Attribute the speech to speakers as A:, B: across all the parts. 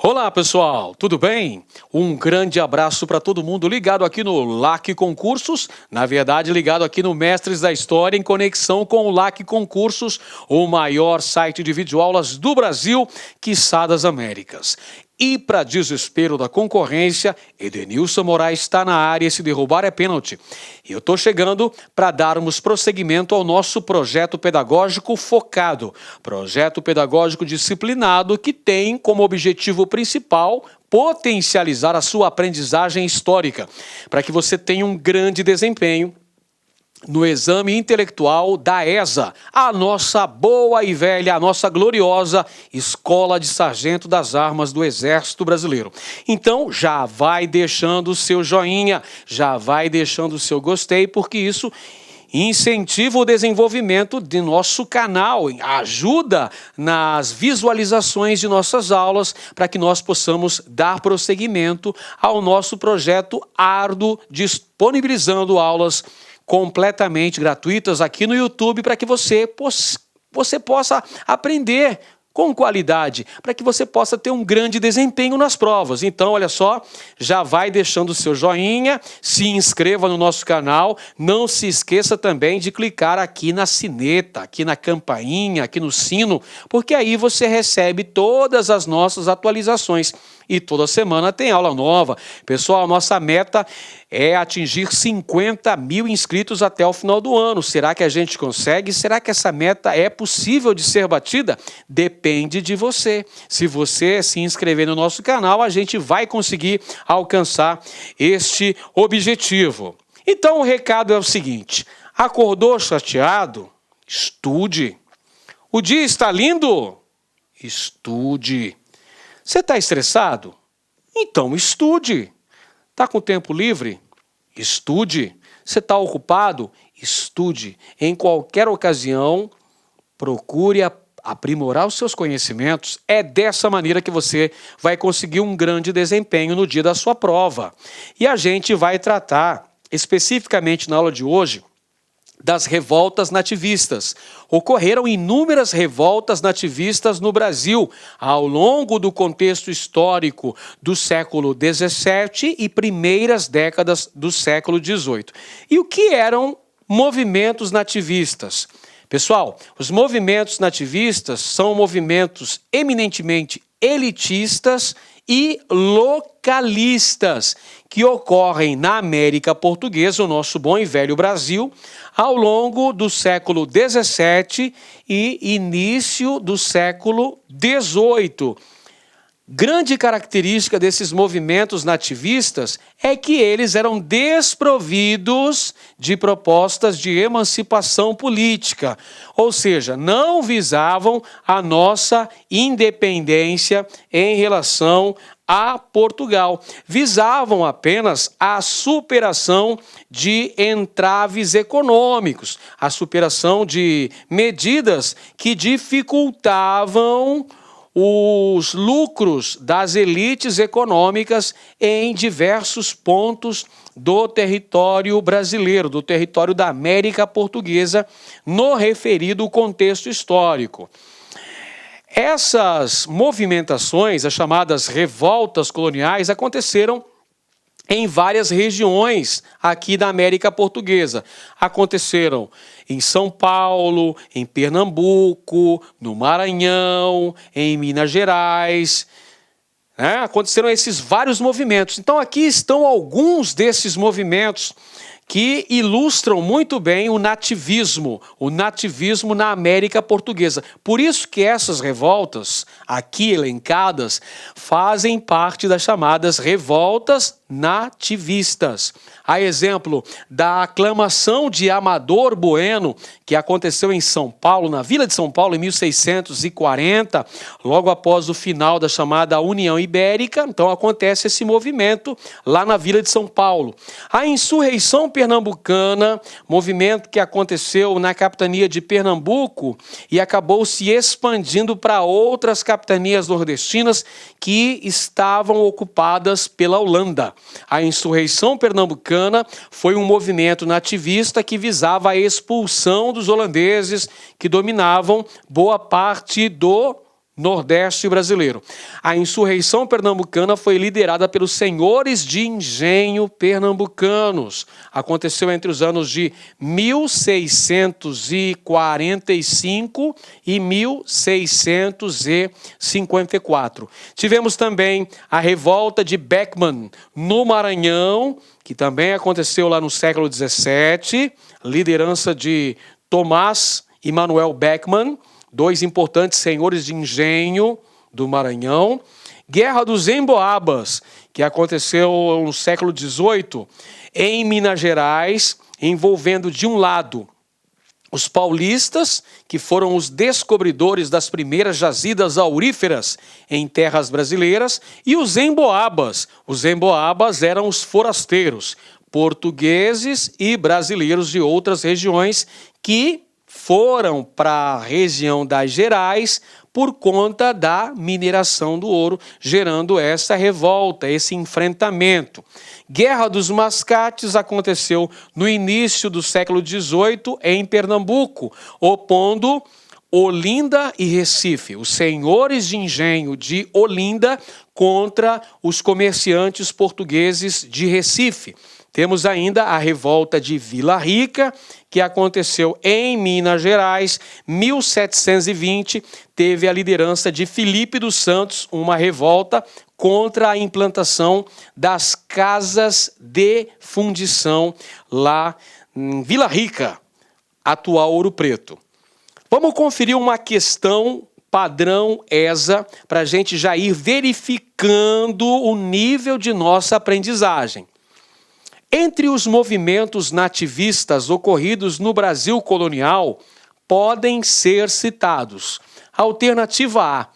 A: Olá pessoal, tudo bem? Um grande abraço para todo mundo ligado aqui no LAC Concursos, na verdade ligado aqui no Mestres da História em conexão com o LAC Concursos, o maior site de videoaulas do Brasil, quiçá das Américas. E para desespero da concorrência, Edenilson Moraes está na área e se derrubar é pênalti. E eu estou chegando para darmos prosseguimento ao nosso projeto pedagógico focado, projeto pedagógico disciplinado que tem como objetivo principal potencializar a sua aprendizagem histórica, para que você tenha um grande desempenho no exame intelectual da ESA, a nossa boa e velha, a nossa gloriosa Escola de Sargento das Armas do Exército Brasileiro. Então, já vai deixando o seu joinha, já vai deixando o seu gostei, porque isso incentiva o desenvolvimento de nosso canal, ajuda nas visualizações de nossas aulas para que nós possamos dar prosseguimento ao nosso projeto árduo, disponibilizando aulas completamente gratuitas aqui no YouTube para que você possa aprender com qualidade, para que você possa ter um grande desempenho nas provas. Então, olha só, já vai deixando o seu joinha, se inscreva no nosso canal, não se esqueça também de clicar aqui na sineta, aqui na campainha, aqui no sino, porque aí você recebe todas as nossas atualizações. E toda semana tem aula nova. Pessoal, nossa meta é atingir 50 mil inscritos até o final do ano. Será que a gente consegue? Será que essa meta é possível de ser batida? Depende de você. Se você se inscrever no nosso canal, a gente vai conseguir alcançar este objetivo. Então o recado é o seguinte: acordou chateado? Estude. O dia está lindo? Estude. Você está estressado? Então estude. Está com tempo livre? Estude. Você está ocupado? Estude. Em qualquer ocasião, procure aprimorar os seus conhecimentos. É dessa maneira que você vai conseguir um grande desempenho no dia da sua prova. E a gente vai tratar, especificamente na aula de hoje, das revoltas nativistas. Ocorreram inúmeras revoltas nativistas no Brasil ao longo do contexto histórico do século XVII e primeiras décadas do século XVIII. E o que eram movimentos nativistas? Pessoal, os movimentos nativistas são movimentos eminentemente elitistas e localistas que ocorrem na América Portuguesa, o nosso bom e velho Brasil, ao longo do século XVII e início do século XVIII. Grande característica desses movimentos nativistas é que eles eram desprovidos de propostas de emancipação política, ou seja, não visavam a nossa independência em relação a Portugal. Visavam apenas a superação de entraves econômicos, a superação de medidas que dificultavam os lucros das elites econômicas em diversos pontos do território brasileiro, do território da América Portuguesa, no referido contexto histórico. Essas movimentações, as chamadas revoltas coloniais, aconteceram em várias regiões aqui da América Portuguesa. Aconteceram em São Paulo, em Pernambuco, no Maranhão, em Minas Gerais. Aconteceram esses vários movimentos. Então aqui estão alguns desses movimentos que ilustram muito bem o nativismo na América Portuguesa. Por isso que essas revoltas, aqui elencadas, fazem parte das chamadas revoltas nativistas. A exemplo da aclamação de Amador Bueno, que aconteceu em São Paulo, na Vila de São Paulo, em 1640, logo após o final da chamada União Ibérica. Então acontece esse movimento lá na Vila de São Paulo. A insurreição pernambucana, movimento que aconteceu na capitania de Pernambuco e acabou se expandindo para outras capitanias nordestinas que estavam ocupadas pela Holanda. A insurreição pernambucana foi um movimento nativista que visava a expulsão dos holandeses que dominavam boa parte do Nordeste brasileiro. A insurreição pernambucana foi liderada pelos senhores de engenho pernambucanos. Aconteceu entre os anos de 1645 e 1654. Tivemos também a revolta de Beckman, no Maranhão, que também aconteceu lá no século XVII, liderança de Tomás e Manuel Beckman, dois importantes senhores de engenho do Maranhão. Guerra dos Emboabas, que aconteceu no século XVIII, em Minas Gerais, envolvendo, de um lado, os paulistas, que foram os descobridores das primeiras jazidas auríferas em terras brasileiras, e os emboabas. Os emboabas eram os forasteiros, portugueses e brasileiros de outras regiões que foram para a região das Gerais por conta da mineração do ouro, gerando essa revolta, esse enfrentamento. Guerra dos Mascates aconteceu no início do século XVIII em Pernambuco, opondo Olinda e Recife, os senhores de engenho de Olinda contra os comerciantes portugueses de Recife. Temos ainda a revolta de Vila Rica, que aconteceu em Minas Gerais, 1720, teve a liderança de Felipe dos Santos, uma revolta contra a implantação das casas de fundição lá em Vila Rica, atual Ouro Preto. Vamos conferir uma questão padrão ESA para a gente já ir verificando o nível de nossa aprendizagem. Entre os movimentos nativistas ocorridos no Brasil colonial, podem ser citados: alternativa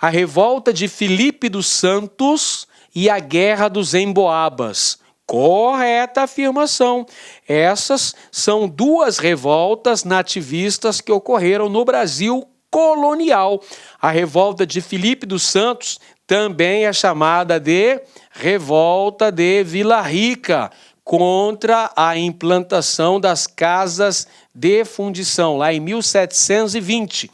A: a revolta de Felipe dos Santos e a Guerra dos Emboabas. Correta afirmação. Essas são duas revoltas nativistas que ocorreram no Brasil colonial. A revolta de Felipe dos Santos também é chamada de Revolta de Vila Rica, contra a implantação das casas de fundição, lá em 1720.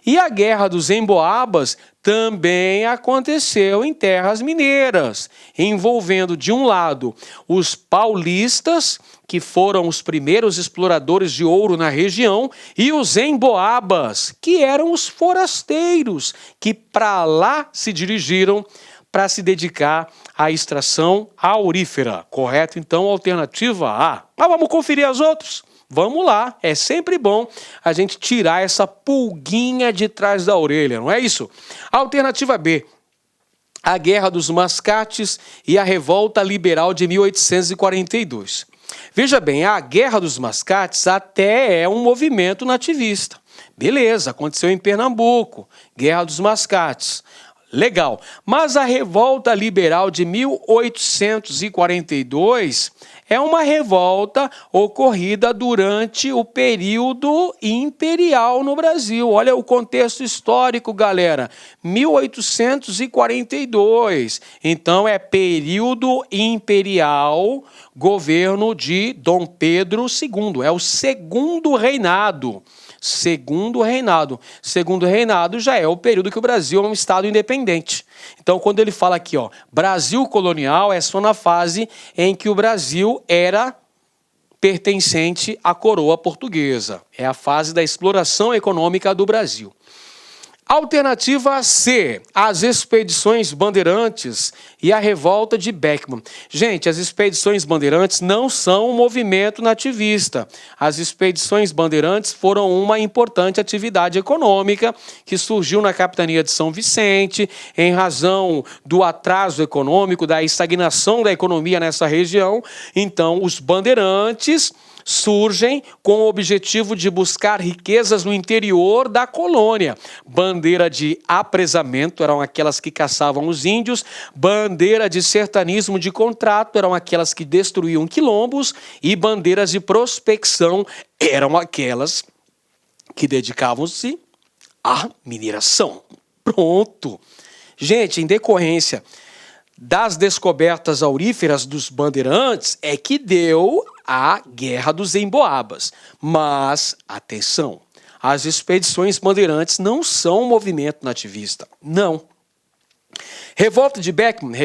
A: E a Guerra dos Emboabas também aconteceu em terras mineiras, envolvendo, de um lado, os paulistas, que foram os primeiros exploradores de ouro na região, e os emboabas, que eram os forasteiros, que para lá se dirigiram para se dedicar à extração aurífera. Correto? Então, alternativa A. Mas vamos conferir as outras? Vamos lá. É sempre bom a gente tirar essa pulguinha de trás da orelha, não é isso? Alternativa B. A Guerra dos Mascates e a Revolta Liberal de 1842. Veja bem, a Guerra dos Mascates até é um movimento nativista. Beleza, aconteceu em Pernambuco. Guerra dos Mascates. Legal, mas a Revolta Liberal de 1842 é uma revolta ocorrida durante o período imperial no Brasil. Olha o contexto histórico, galera. 1842. Então é período imperial, governo de Dom Pedro II. É o segundo reinado. Segundo reinado. Segundo reinado já é o período que o Brasil é um estado independente. Então, quando ele fala aqui, ó, Brasil colonial, é só na fase em que o Brasil era pertencente à coroa portuguesa. É a fase da exploração econômica do Brasil. Alternativa C, as expedições bandeirantes e a revolta de Beckman. Gente, as expedições bandeirantes não são um movimento nativista. As expedições bandeirantes foram uma importante atividade econômica que surgiu na capitania de São Vicente em razão do atraso econômico, da estagnação da economia nessa região. Então, os bandeirantes surgem com o objetivo de buscar riquezas no interior da colônia. Bandeira de apresamento eram aquelas que caçavam os índios, bandeira de sertanismo de contrato eram aquelas que destruíam quilombos e bandeiras de prospecção eram aquelas que dedicavam-se à mineração. Pronto. Gente, em decorrência das descobertas auríferas dos bandeirantes é que deu a Guerra dos Emboabas. Mas, atenção, as expedições bandeirantes não são um movimento nativista. Não. Revolta de Beckman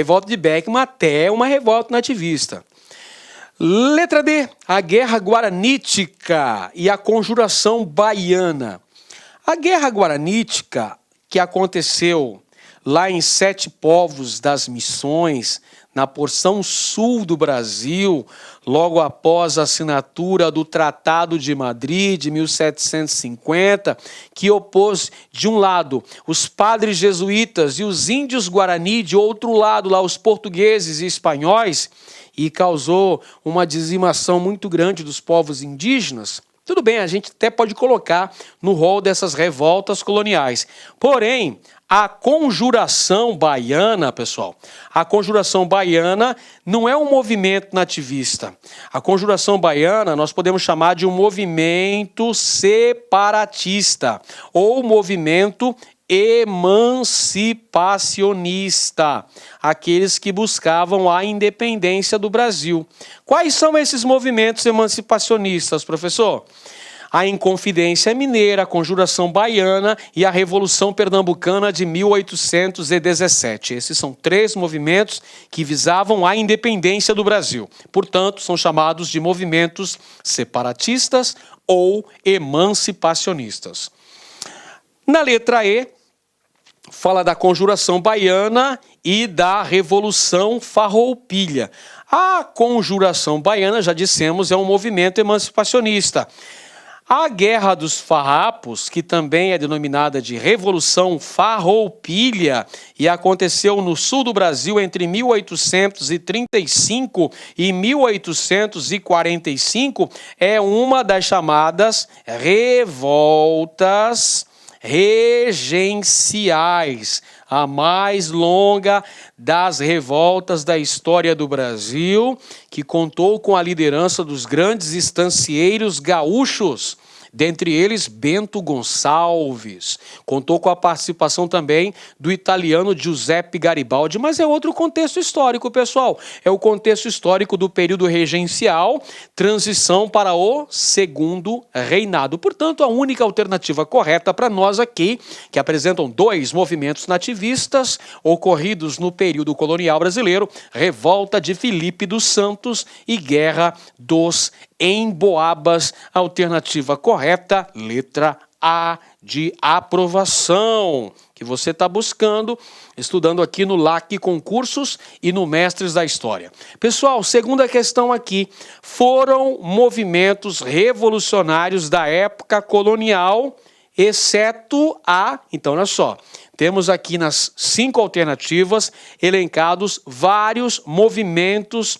A: até é uma revolta nativista. Letra D, a Guerra Guaranítica e a Conjuração Baiana. A Guerra Guaranítica, que aconteceu lá em Sete Povos das Missões, na porção sul do Brasil, logo após a assinatura do Tratado de Madrid, de 1750, que opôs, de um lado, os padres jesuítas e os índios guarani, de outro lado, lá, os portugueses e espanhóis, e causou uma dizimação muito grande dos povos indígenas. Tudo bem, a gente até pode colocar no rol dessas revoltas coloniais. Porém, a Conjuração Baiana, pessoal, a Conjuração Baiana não é um movimento nativista. A Conjuração Baiana nós podemos chamar de um movimento separatista ou movimento emancipacionista, aqueles que buscavam a independência do Brasil. Quais são esses movimentos emancipacionistas, professor? A Inconfidência Mineira, a Conjuração Baiana e a Revolução Pernambucana de 1817. Esses são três movimentos que visavam a independência do Brasil. Portanto, são chamados de movimentos separatistas ou emancipacionistas. Na letra E, fala da Conjuração Baiana e da Revolução Farroupilha. A Conjuração Baiana, já dissemos, é um movimento emancipacionista. A Guerra dos Farrapos, que também é denominada de Revolução Farroupilha e aconteceu no sul do Brasil entre 1835 e 1845, é uma das chamadas revoltas regenciais, a mais longa das revoltas da história do Brasil, que contou com a liderança dos grandes estancieiros gaúchos, dentre eles Bento Gonçalves. Contou com a participação também do italiano Giuseppe Garibaldi, mas é outro contexto histórico, pessoal. É o contexto histórico do período regencial, transição para o Segundo Reinado. Portanto, a única alternativa correta para nós aqui, que apresentam dois movimentos nativistas ocorridos no período colonial brasileiro, Revolta de Filipe dos Santos e Guerra dos Emboabas, alternativa correta, letra A de aprovação, que você está buscando, estudando aqui no LAC Concursos e no Mestres da História. Pessoal, segunda questão aqui, foram movimentos revolucionários da época colonial, exceto a... Então, olha só, temos aqui nas 5 alternativas elencados vários movimentos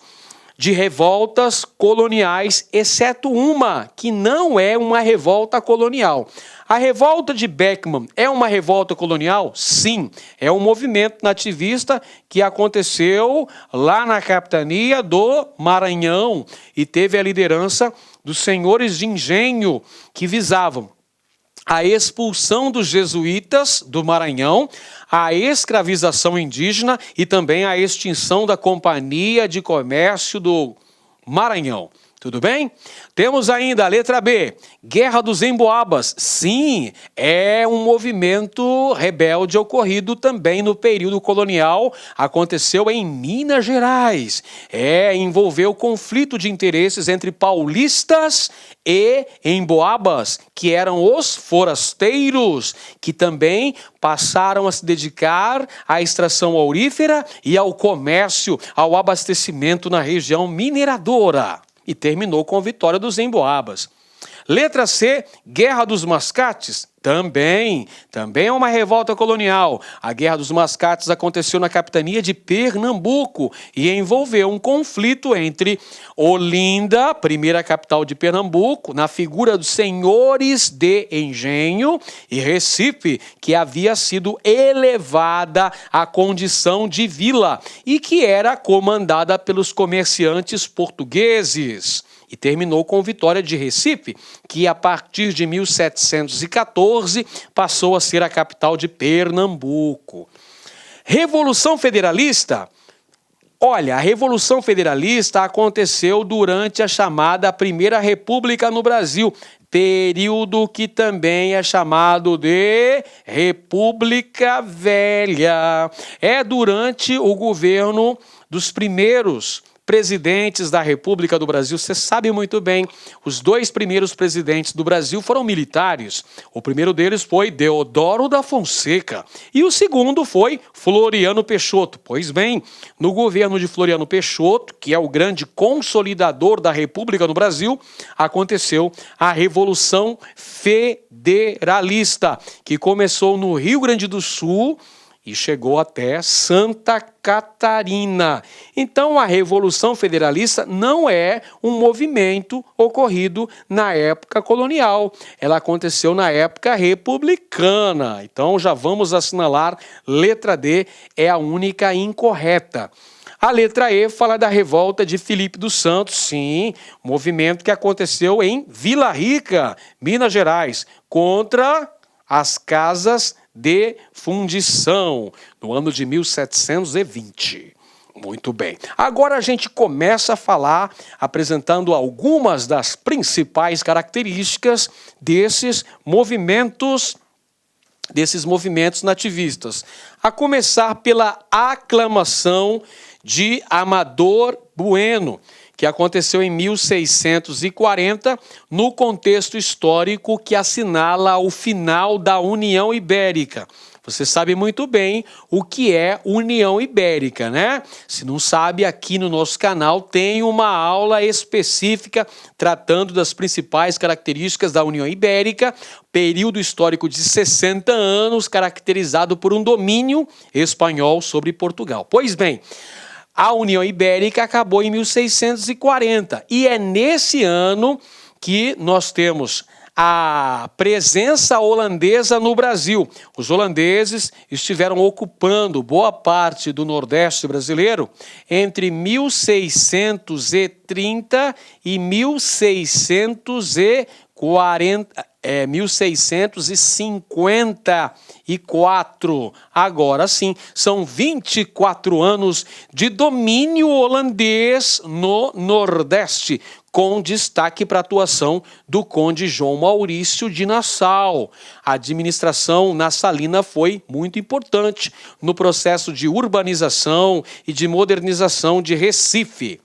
A: de revoltas coloniais, exceto uma, que não é uma revolta colonial. A revolta de Beckman é uma revolta colonial? Sim, é um movimento nativista que aconteceu lá na capitania do Maranhão e teve a liderança dos senhores de engenho que visavam a expulsão dos jesuítas do Maranhão, a escravização indígena e também a extinção da Companhia de Comércio do Maranhão. Tudo bem? Temos ainda a letra B, Guerra dos Emboabas. Sim, é um movimento rebelde ocorrido também no período colonial, aconteceu em Minas Gerais. Envolveu conflito de interesses entre paulistas e emboabas, que eram os forasteiros, que também passaram a se dedicar à extração aurífera e ao comércio, ao abastecimento na região mineradora. E terminou com a vitória dos emboabas. Letra C, Guerra dos Mascates. Também é uma revolta colonial. A Guerra dos Mascates aconteceu na capitania de Pernambuco e envolveu um conflito entre Olinda, primeira capital de Pernambuco, na figura dos senhores de engenho, e Recife, que havia sido elevada à condição de vila e que era comandada pelos comerciantes portugueses. E terminou com a vitória de Recife, que a partir de 1714 passou a ser a capital de Pernambuco. Revolução Federalista. Olha, a Revolução Federalista aconteceu durante a chamada Primeira República no Brasil. período que também é chamado de República Velha. É durante o governo dos primeiros presidentes da República do Brasil. Você sabe muito bem, os dois primeiros presidentes do Brasil foram militares. O primeiro deles foi Deodoro da Fonseca e o segundo foi Floriano Peixoto. Pois bem, no governo de Floriano Peixoto, que é o grande consolidador da República no Brasil, aconteceu a Revolução Federalista, que começou no Rio Grande do Sul e chegou até Santa Catarina. Então, a Revolução Federalista não é um movimento ocorrido na época colonial. Ela aconteceu na época republicana. Então, já vamos assinalar, letra D é a única incorreta. A letra E fala da revolta de Filipe dos Santos, sim, movimento que aconteceu em Vila Rica, Minas Gerais, contra as casas de fundição, no ano de 1720. Muito bem. Agora a gente começa a falar, apresentando algumas das principais características desses movimentos nativistas. A começar pela aclamação de Amador Bueno, que aconteceu em 1640, no contexto histórico que assinala o final da União Ibérica. Você sabe muito bem o que é União Ibérica, né? Se não sabe, aqui no nosso canal tem uma aula específica tratando das principais características da União Ibérica, período histórico de 60 anos, caracterizado por um domínio espanhol sobre Portugal. Pois bem, a União Ibérica acabou em 1640 e é nesse ano que nós temos a presença holandesa no Brasil. Os holandeses estiveram ocupando boa parte do Nordeste brasileiro entre 1630 e 1654. Agora sim, são 24 anos de domínio holandês no Nordeste, com destaque para a atuação do conde João Maurício de Nassau. A administração nassalina foi muito importante no processo de urbanização e de modernização de Recife.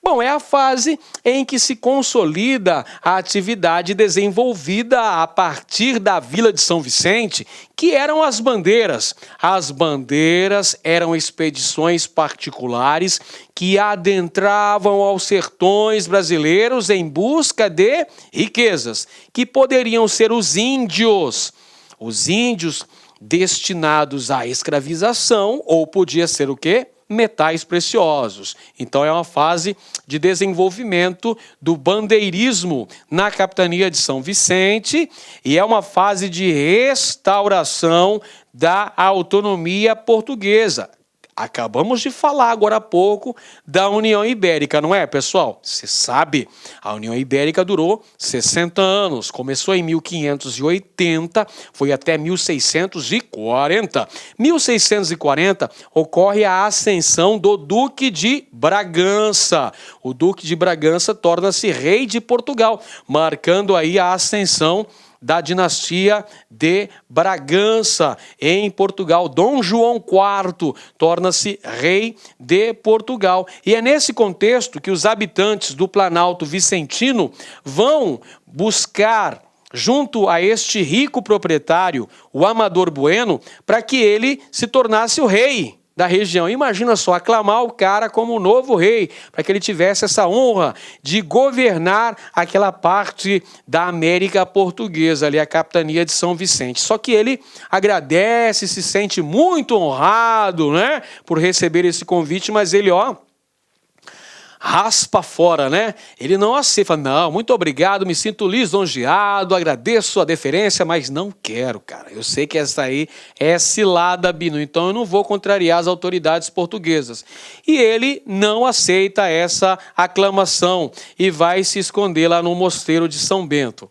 A: Bom, é a fase em que se consolida a atividade desenvolvida a partir da Vila de São Vicente, que eram as bandeiras. As bandeiras eram expedições particulares que adentravam aos sertões brasileiros em busca de riquezas, que poderiam ser os índios. Os índios destinados à escravização, ou podia ser o quê? Metais preciosos. Então é uma fase de desenvolvimento do bandeirismo na capitania de São Vicente e é uma fase de restauração da autonomia portuguesa. Acabamos de falar agora há pouco da União Ibérica, não é, pessoal? Você sabe, a União Ibérica durou 60 anos, começou em 1580, foi até 1640. 1640 ocorre a ascensão do Duque de Bragança. O Duque de Bragança torna-se rei de Portugal, marcando aí a ascensão da dinastia de Bragança em Portugal. Dom João IV torna-se rei de Portugal. E é nesse contexto que os habitantes do Planalto Vicentino vão buscar, junto a este rico proprietário, o Amador Bueno, para que ele se tornasse o rei da região. Imagina só, aclamar o cara como o novo rei, para que ele tivesse essa honra de governar aquela parte da América Portuguesa, ali a capitania de São Vicente. Só que ele agradece, se sente muito honrado, né, por receber esse convite, mas ele, raspa fora, né? Ele não aceita, não, muito obrigado, me sinto lisonjeado, agradeço a deferência, mas não quero, cara. Eu sei que essa aí é cilada, Bino, então eu não vou contrariar as autoridades portuguesas. E ele não aceita essa aclamação e vai se esconder lá no mosteiro de São Bento.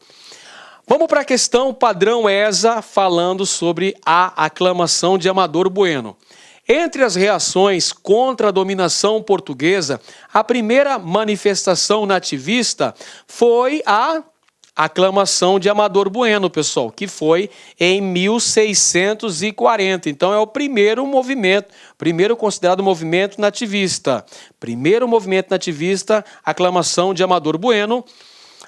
A: Vamos para a questão padrão ESA, falando sobre a aclamação de Amador Bueno. Entre as reações contra a dominação portuguesa, a primeira manifestação nativista foi a aclamação de Amador Bueno, pessoal, que foi em 1640. Então é o primeiro movimento, primeiro considerado movimento nativista. Primeiro movimento nativista, aclamação de Amador Bueno,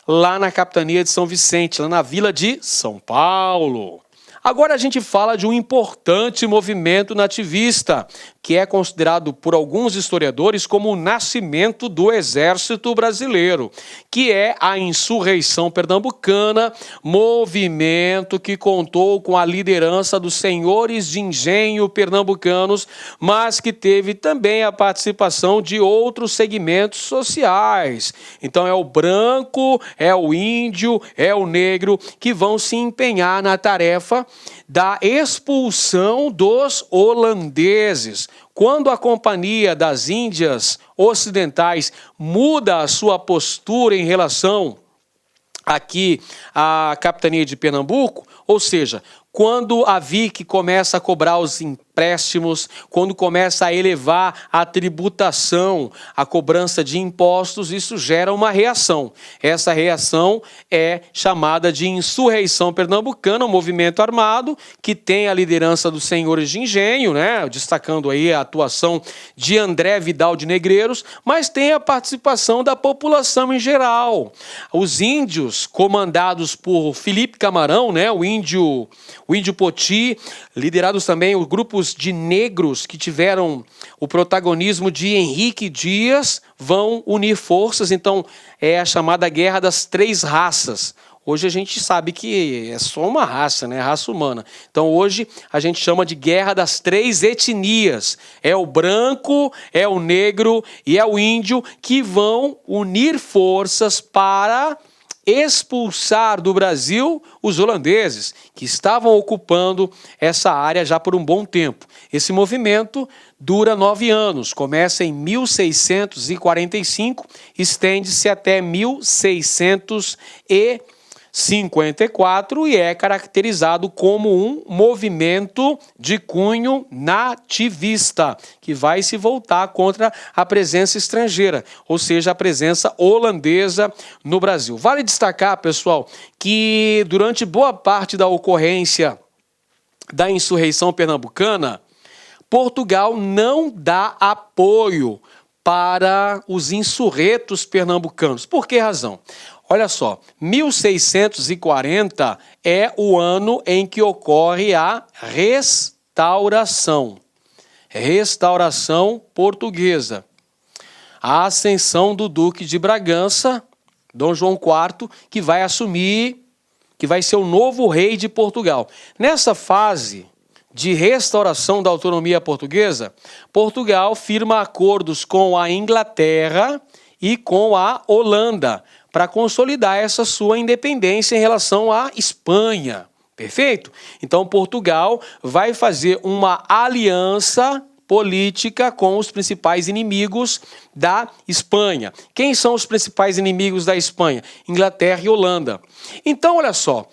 A: lá na capitania de São Vicente, lá na vila de São Paulo. Agora a gente fala de um importante movimento nativista, que é considerado por alguns historiadores como o nascimento do Exército Brasileiro, que é a Insurreição Pernambucana, movimento que contou com a liderança dos senhores de engenho pernambucanos, mas que teve também a participação de outros segmentos sociais. Então é o branco, é o índio, é o negro que vão se empenhar na tarefa da expulsão dos holandeses. Quando a Companhia das Índias Ocidentais muda a sua postura em relação aqui à capitania de Pernambuco, ou seja, quando a VIC começa a cobrar os empréstimos, quando começa a elevar a tributação, a cobrança de impostos, isso gera uma reação. Essa reação é chamada de Insurreição Pernambucana, um movimento armado que tem a liderança dos senhores de engenho, né, destacando aí a atuação de André Vidal de Negreiros, mas tem a participação da população em geral. Os índios, comandados por Felipe Camarão, né, o índio Poti, liderados também os grupos de negros que tiveram o protagonismo de Henrique Dias, vão unir forças. Então é a chamada Guerra das Três Raças. Hoje a gente sabe que é só uma raça, né? Raça humana. Então hoje a gente chama de Guerra das Três Etnias. É o branco, é o negro e é o índio que vão unir forças para expulsar do Brasil os holandeses, que estavam ocupando essa área já por um bom tempo. Esse movimento dura 9 anos, começa em 1645, estende-se até 1654 e é caracterizado como um movimento de cunho nativista, que vai se voltar contra a presença estrangeira, ou seja, a presença holandesa no Brasil. Vale destacar, pessoal, que durante boa parte da ocorrência da insurreição pernambucana, Portugal não dá apoio para os insurretos pernambucanos. Por que razão? Olha só, 1640 é o ano em que ocorre a restauração portuguesa. A ascensão do Duque de Bragança, Dom João IV, que vai assumir, que vai ser o novo rei de Portugal. Nessa fase de restauração da autonomia portuguesa, Portugal firma acordos com a Inglaterra e com a Holanda para consolidar essa sua independência em relação à Espanha. Perfeito? Então Portugal vai fazer uma aliança política com os principais inimigos da Espanha. Quem são os principais inimigos da Espanha? Inglaterra e Holanda. Então, olha só,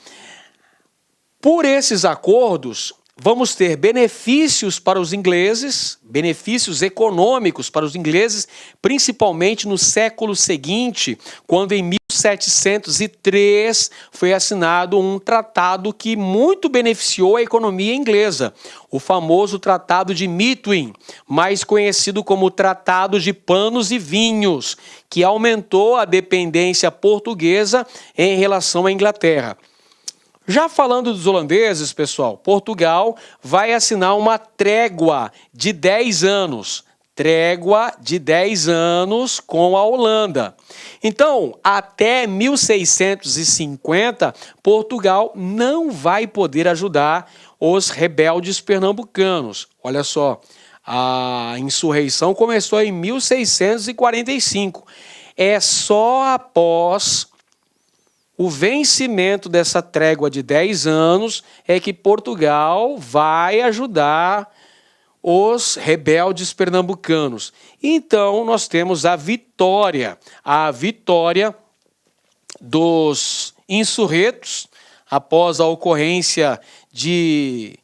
A: por esses acordos, vamos ter benefícios para os ingleses, benefícios econômicos para os ingleses, principalmente no século seguinte, quando em 1703 foi assinado um tratado que muito beneficiou a economia inglesa, o famoso Tratado de Methuen, mais conhecido como Tratado de Panos e Vinhos, que aumentou a dependência portuguesa em relação à Inglaterra. Já falando dos holandeses, pessoal, Portugal vai assinar uma trégua de 10 anos. Trégua de 10 anos com a Holanda. Então, até 1650, Portugal não vai poder ajudar os rebeldes pernambucanos. Olha só, a insurreição começou em 1645. É só após o vencimento dessa trégua de 10 anos é que Portugal vai ajudar os rebeldes pernambucanos. Então, nós temos a vitória dos insurretos após a ocorrência de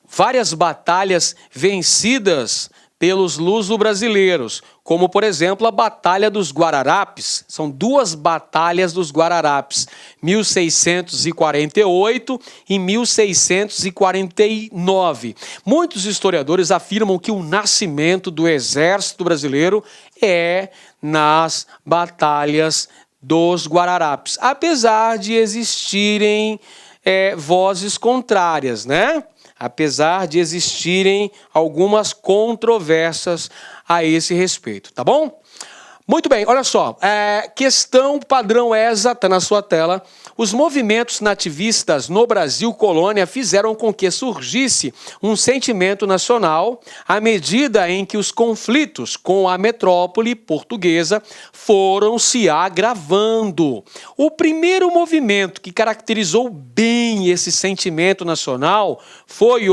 A: várias batalhas vencidas pelos luso-brasileiros, como, por exemplo, a Batalha dos Guararapes. São duas batalhas dos Guararapes, 1648 e 1649. Muitos historiadores afirmam que o nascimento do Exército Brasileiro é nas batalhas dos Guararapes, apesar de existirem vozes contrárias, né? Apesar de existirem algumas controvérsias a esse respeito, tá bom? Muito bem, olha só, questão padrão ESA, está na sua tela. Os movimentos nativistas no Brasil colônia fizeram com que surgisse um sentimento nacional à medida em que os conflitos com a metrópole portuguesa foram se agravando. O primeiro movimento que caracterizou bem esse sentimento nacional foi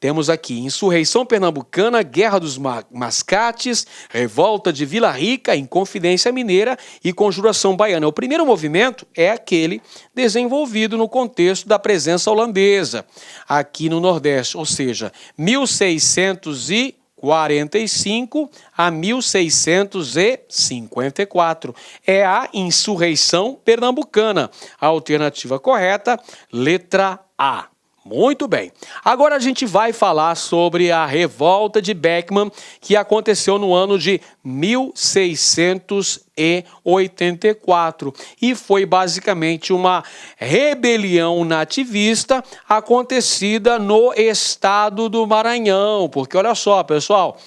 A: temos aqui Insurreição Pernambucana, Guerra dos Mascates, Revolta de Vila Rica, Inconfidência Mineira e Conjuração Baiana. O primeiro movimento é aquele desenvolvido no contexto da presença holandesa aqui no Nordeste, ou seja, 1645 a 1654. É a Insurreição Pernambucana. A alternativa correta, letra A. Muito bem. Agora a gente vai falar sobre a Revolta de Beckman, que aconteceu no ano de 1684 e foi basicamente uma rebelião nativista acontecida no estado do Maranhão. Porque olha só, pessoal,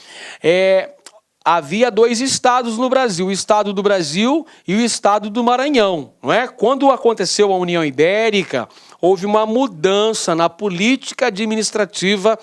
A: havia dois estados no Brasil, o estado do Brasil e o estado do Maranhão, não é? Quando aconteceu a União Ibérica, houve uma mudança na política administrativa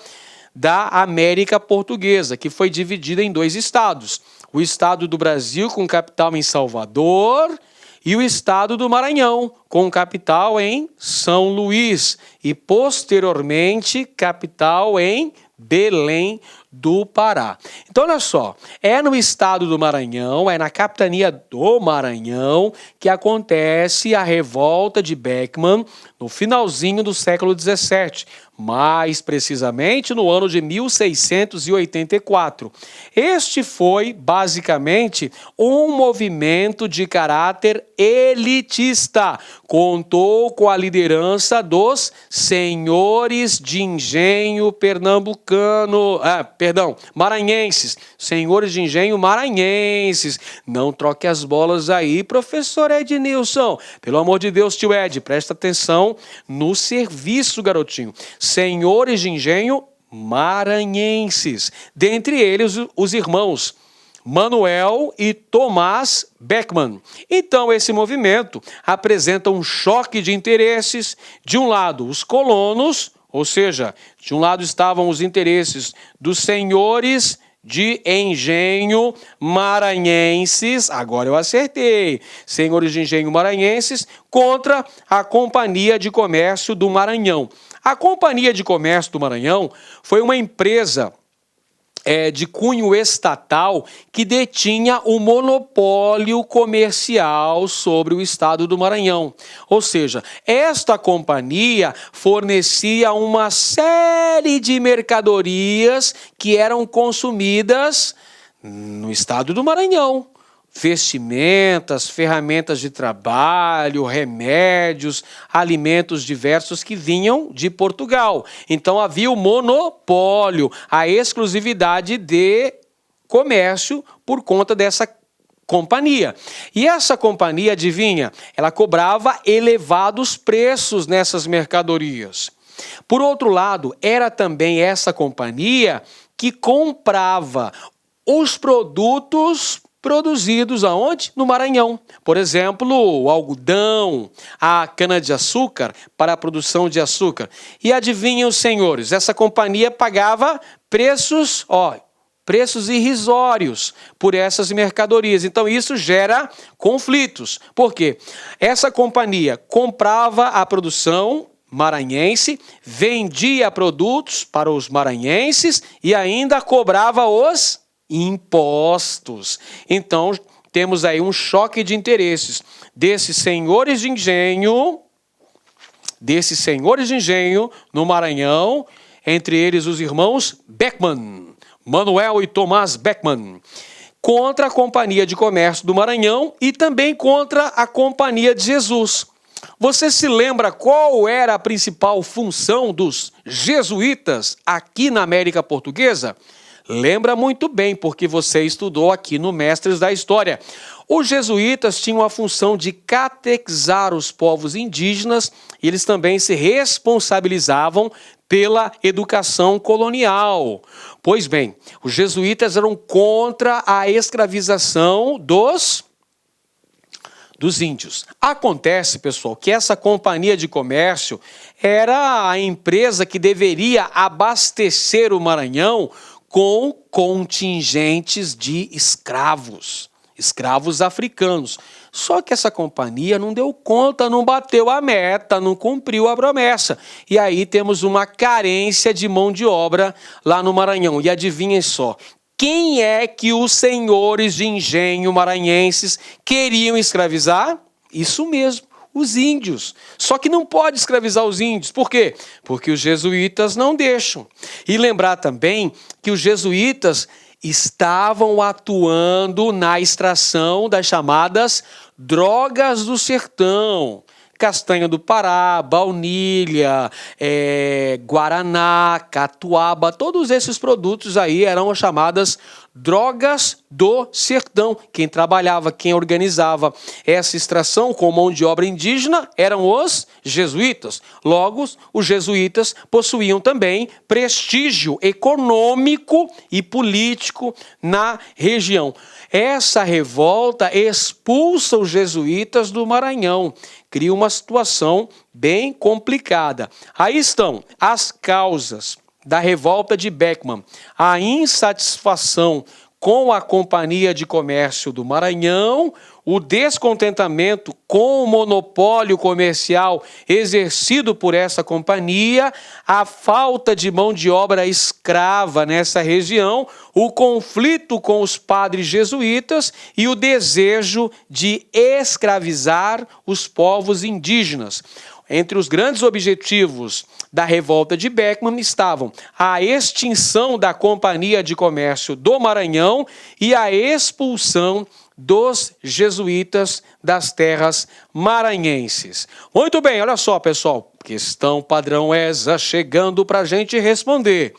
A: da América Portuguesa, que foi dividida em dois estados. O estado do Brasil, com capital em Salvador, e o estado do Maranhão, com capital em São Luís, e posteriormente capital em Belém do Pará. Então, olha só, é no estado do Maranhão, é na capitania do Maranhão que acontece a Revolta de Beckman no finalzinho do século XVII, mais precisamente no ano de 1684. Este foi, basicamente, um movimento de caráter elitista. Contou com a liderança dos senhores de engenho maranhenses. Senhores de engenho maranhenses. Não troque as bolas aí, professor Ednilson. Pelo amor de Deus, tio Ed, presta atenção no serviço, garotinho. Senhores de engenho maranhenses. Dentre eles, os irmãos Manuel e Tomás Beckman. Então, esse movimento apresenta um choque de interesses. De um lado, os colonos, ou seja, de um lado estavam os interesses dos senhores de engenho maranhenses, agora eu acertei, senhores de engenho maranhenses, contra a Companhia de Comércio do Maranhão. A Companhia de Comércio do Maranhão foi uma empresa de cunho estatal que detinha o monopólio comercial sobre o estado do Maranhão. Ou seja, esta companhia fornecia uma série de mercadorias que eram consumidas no estado do Maranhão. Vestimentas, ferramentas de trabalho, remédios, alimentos diversos que vinham de Portugal. Então havia o monopólio, a exclusividade de comércio por conta dessa companhia. E essa companhia, adivinha, ela cobrava elevados preços nessas mercadorias. Por outro lado, era também essa companhia que comprava os produtos produzidos aonde? No Maranhão. Por exemplo, o algodão, a cana-de-açúcar para a produção de açúcar. E adivinhem os senhores, essa companhia pagava preços irrisórios por essas mercadorias. Então isso gera conflitos. Por quê? Essa companhia comprava a produção maranhense, vendia produtos para os maranhenses e ainda cobrava os impostos. Então, temos aí um choque de interesses desses senhores de engenho no Maranhão, entre eles os irmãos Beckman, Manuel e Tomás Beckman, contra a Companhia de Comércio do Maranhão e também contra a Companhia de Jesus. Você se lembra qual era a principal função dos jesuítas aqui na América Portuguesa? Lembra muito bem, porque você estudou aqui no Mestres da História. Os jesuítas tinham a função de catequizar os povos indígenas e eles também se responsabilizavam pela educação colonial. Pois bem, os jesuítas eram contra a escravização dos índios. Acontece, pessoal, que essa companhia de comércio era a empresa que deveria abastecer o Maranhão com contingentes de escravos africanos. Só que essa companhia não deu conta, não bateu a meta, não cumpriu a promessa. E aí temos uma carência de mão de obra lá no Maranhão. E adivinhem só, quem é que os senhores de engenho maranhenses queriam escravizar? Isso mesmo, os índios. Só que não pode escravizar os índios. Por quê? Porque os jesuítas não deixam. E lembrar também que os jesuítas estavam atuando na extração das chamadas drogas do sertão. Castanha do Pará, baunilha, guaraná, catuaba, todos esses produtos aí eram as chamadas drogas do sertão. Quem trabalhava, quem organizava essa extração com mão de obra indígena eram os jesuítas. Logo, os jesuítas possuíam também prestígio econômico e político na região. Essa revolta expulsa os jesuítas do Maranhão, cria uma situação bem complicada. Aí estão as causas da revolta de Beckman: a insatisfação com a Companhia de Comércio do Maranhão, o descontentamento com o monopólio comercial exercido por essa companhia, a falta de mão de obra escrava nessa região, o conflito com os padres jesuítas e o desejo de escravizar os povos indígenas. Entre os grandes objetivos da revolta de Beckman estavam a extinção da Companhia de Comércio do Maranhão e a expulsão dos jesuítas das terras maranhenses. Muito bem, olha só, pessoal, questão padrão ESA chegando para a gente responder.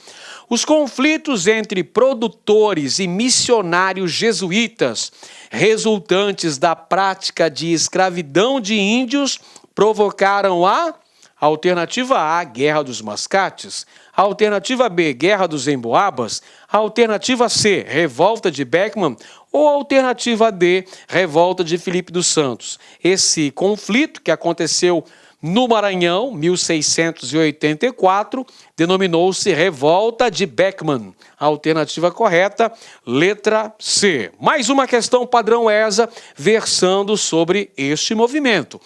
A: Os conflitos entre produtores e missionários jesuítas, resultantes da prática de escravidão de índios, provocaram a alternativa A, Guerra dos Mascates, a alternativa B, Guerra dos Emboabas, a alternativa C, Revolta de Beckman, ou a alternativa D, Revolta de Filipe dos Santos. Esse conflito que aconteceu no Maranhão, 1684, denominou-se Revolta de Beckman. A alternativa correta, letra C. Mais uma questão padrão ESA versando sobre este movimento.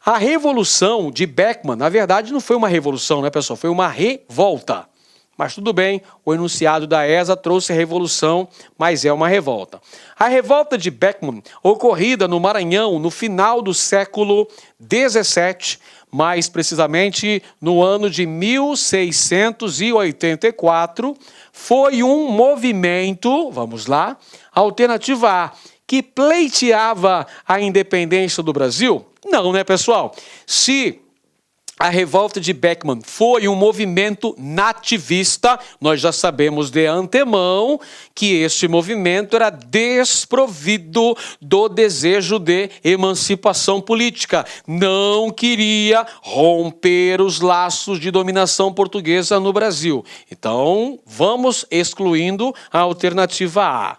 A: A Revolução de Beckman, na verdade, não foi uma revolução, né, pessoal? Foi uma revolta. Mas tudo bem, o enunciado da ESA trouxe revolução, mas é uma revolta. A revolta de Beckman, ocorrida no Maranhão no final do século XVII, mais precisamente no ano de 1684, foi um movimento, vamos lá, alternativa A, que pleiteava a independência do Brasil? Não, né, pessoal? Se a revolta de Beckman foi um movimento nativista, nós já sabemos de antemão que este movimento era desprovido do desejo de emancipação política. Não queria romper os laços de dominação portuguesa no Brasil. Então, vamos excluindo a alternativa A.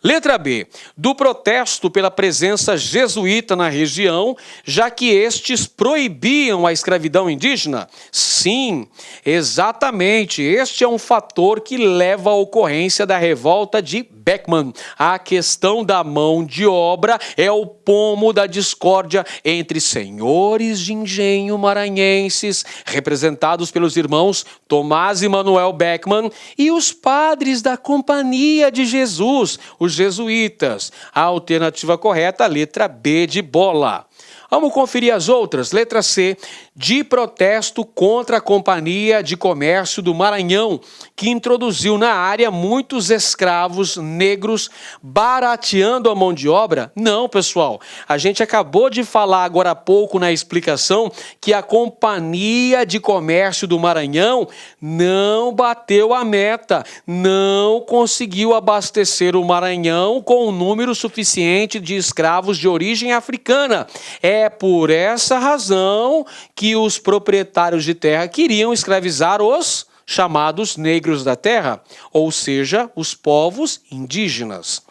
A: Letra B, do protesto pela presença jesuíta na região, já que estes proibiam a escravidão indígena? Sim, exatamente. Este é um fator que leva à ocorrência da revolta de Beckman. A questão da mão de obra é o pomo da discórdia entre senhores de engenho maranhenses, representados pelos irmãos Tomás e Manuel Beckman, e os padres da Companhia de Jesus, os jesuítas. A alternativa correta, a letra B de bola. Vamos conferir as outras. Letra C, de protesto contra a Companhia de Comércio do Maranhão, que introduziu na área muitos escravos negros barateando a mão de obra? Não, pessoal. A gente acabou de falar agora há pouco na explicação que a Companhia de Comércio do Maranhão não bateu a meta, não conseguiu abastecer o Maranhão com um número suficiente de escravos de origem africana. É por essa razão que os proprietários de terra queriam escravizar os chamados negros da terra, ou seja, os povos indígenas.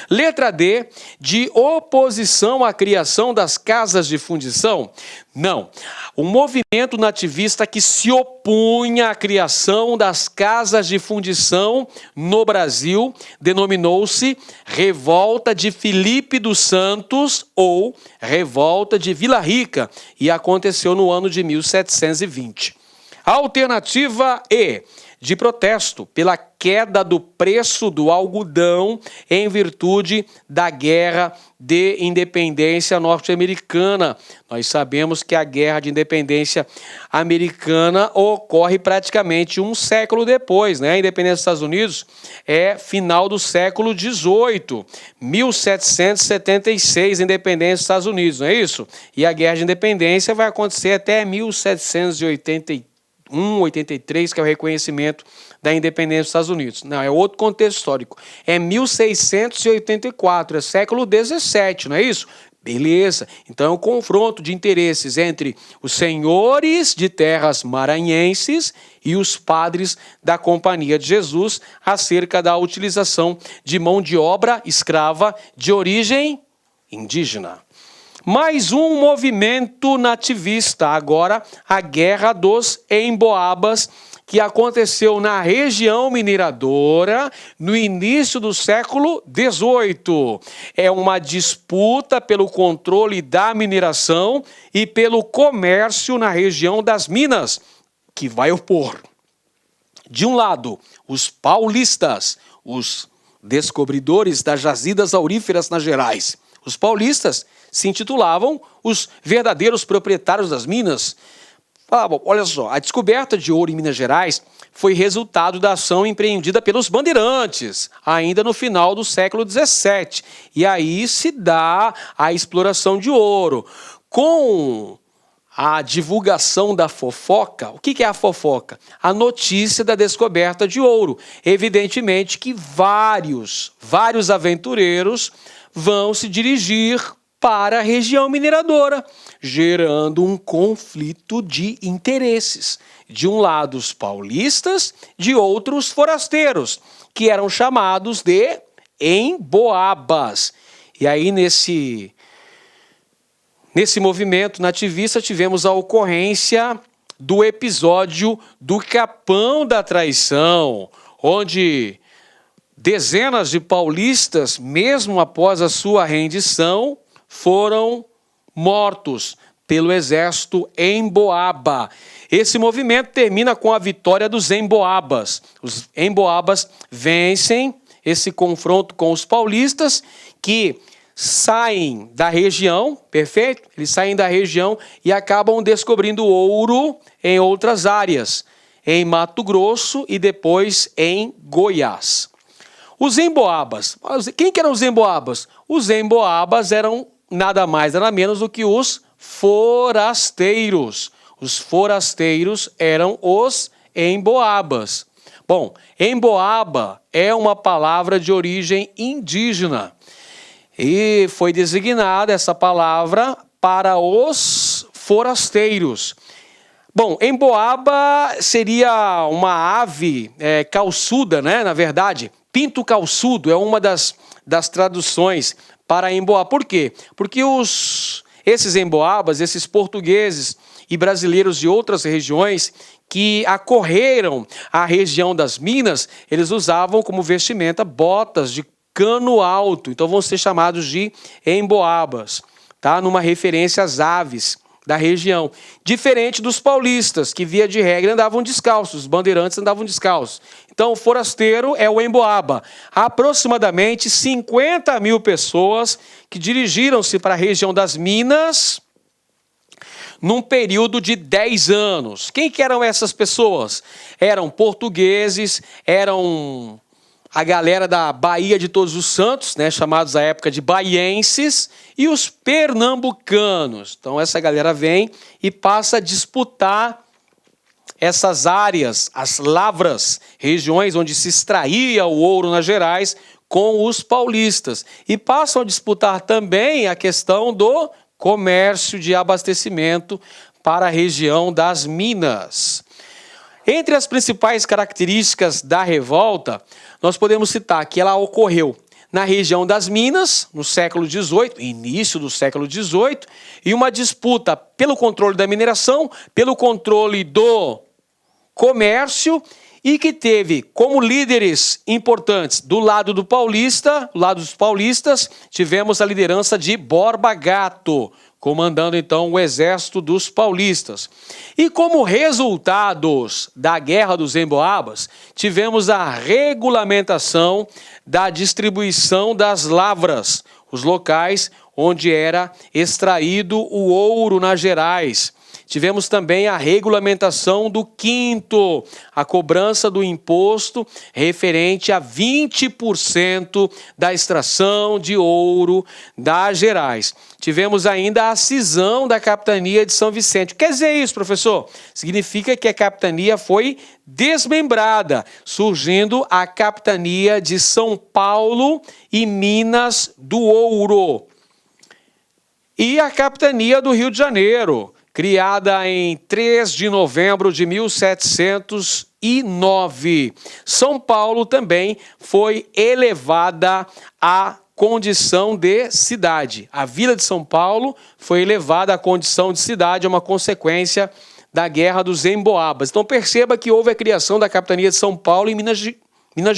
A: Letra D, de oposição à criação das casas de fundição? Não. O movimento nativista que se opunha à criação das casas de fundição no Brasil denominou-se Revolta de Filipe dos Santos ou Revolta de Vila Rica e aconteceu no ano de 1720. Alternativa E, de protesto pela queda do preço do algodão em virtude da Guerra de Independência norte-americana. Nós sabemos que a Guerra de Independência americana ocorre praticamente um século depois, né? A independência dos Estados Unidos é final do século XVIII, 1776, independência dos Estados Unidos, não é isso? E a Guerra de Independência vai acontecer até 1783, 83, que é o reconhecimento da independência dos Estados Unidos. Não, é outro contexto histórico. É 1684, é século XVII, não é isso? Beleza. Então é um confronto de interesses entre os senhores de terras maranhenses e os padres da Companhia de Jesus acerca da utilização de mão de obra escrava de origem indígena. Mais um movimento nativista, agora a Guerra dos Emboabas, que aconteceu na região mineradora no início do século XVIII. É uma disputa pelo controle da mineração e pelo comércio na região das minas, que vai opor, de um lado, os paulistas, os descobridores das jazidas auríferas nas Gerais. Os paulistas se intitulavam os verdadeiros proprietários das minas. Falavam, olha só, a descoberta de ouro em Minas Gerais foi resultado da ação empreendida pelos bandeirantes, ainda no final do século XVII. E aí se dá a exploração de ouro. Com a divulgação da fofoca, o que é a fofoca? A notícia da descoberta de ouro. Evidentemente que vários aventureiros vão se dirigir para a região mineradora, gerando um conflito de interesses. De um lado, os paulistas, de outros, forasteiros, que eram chamados de emboabas. E aí, nesse movimento nativista, tivemos a ocorrência do episódio do Capão da Traição, onde dezenas de paulistas, mesmo após a sua rendição, foram mortos pelo exército emboaba. Esse movimento termina com a vitória dos emboabas. Os emboabas vencem esse confronto com os paulistas, que saem da região, perfeito? Eles saem da região e acabam descobrindo ouro em outras áreas, em Mato Grosso e depois em Goiás. Os emboabas, quem que eram os emboabas? Os emboabas eram nada mais, nada menos do que os forasteiros. Os forasteiros eram os emboabas. Bom, emboaba é uma palavra de origem indígena e foi designada essa palavra para os forasteiros. Bom, emboaba seria uma ave calçuda, né? Na verdade, pinto calçudo é uma das traduções para emboaba. Por quê? Porque esses emboabas, esses portugueses e brasileiros de outras regiões que acorreram à região das minas, eles usavam como vestimenta botas de cano alto, então vão ser chamados de emboabas, tá? Numa referência às aves da região. Diferente dos paulistas, que via de regra andavam descalços, os bandeirantes andavam descalços. Então o forasteiro é o emboaba. Aproximadamente 50 mil pessoas que dirigiram-se para a região das minas num período de 10 anos. Quem que eram essas pessoas? Eram portugueses, eram a galera da Baía de Todos os Santos, né, chamados à época de baienses, e os pernambucanos. Então essa galera vem e passa a disputar essas áreas, as lavras, regiões onde se extraía o ouro nas Gerais, com os paulistas. E passam a disputar também a questão do comércio de abastecimento para a região das Minas. Entre as principais características da revolta, nós podemos citar que ela ocorreu na região das Minas, no século XVIII, início do século XVIII, e uma disputa pelo controle da mineração, pelo controle do comércio, e que teve como líderes importantes do lado dos paulistas, tivemos a liderança de Borba Gato, comandando então o exército dos paulistas. E como resultados da Guerra dos Emboabas, tivemos a regulamentação da distribuição das lavras, os locais onde era extraído o ouro nas Gerais. Tivemos também a regulamentação do quinto, a cobrança do imposto referente a 20% da extração de ouro das Gerais. Tivemos ainda a cisão da capitania de São Vicente. O que quer dizer isso, professor? Significa que a capitania foi desmembrada, surgindo a capitania de São Paulo e Minas do Ouro. E a capitania do Rio de Janeiro, criada em 3 de novembro de 1709. São Paulo também foi elevada à condição de cidade. A Vila de São Paulo foi elevada à condição de cidade, uma consequência da Guerra dos Emboabas. Então perceba que houve a criação da capitania de São Paulo em Minas de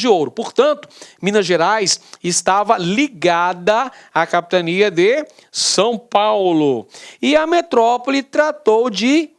A: Ouro. Portanto, Minas Gerais estava ligada à capitania de São Paulo. E a metrópole tratou de